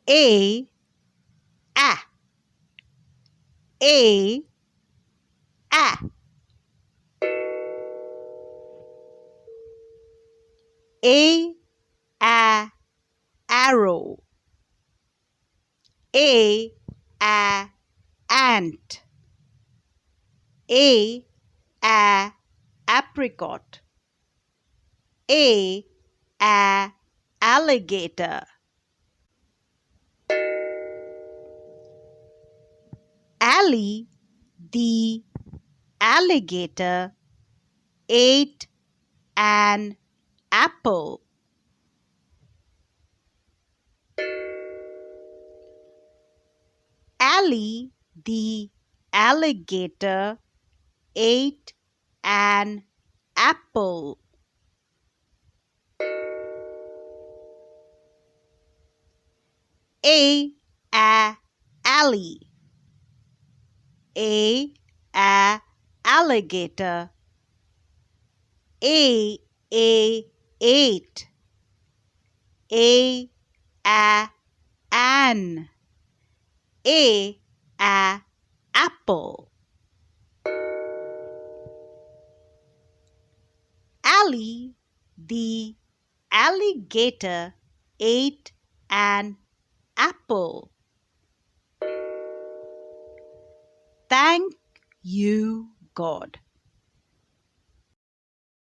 A, a, a, a. Arrow. A, ant. A, apricot. A, alligator. Ally, the alligator, ate an apple. Ally, the alligator, ate an apple. A, alley. A, alligator. A, ate. A, an. A, apple. Ally, the alligator, ate an apple. Thank you, God.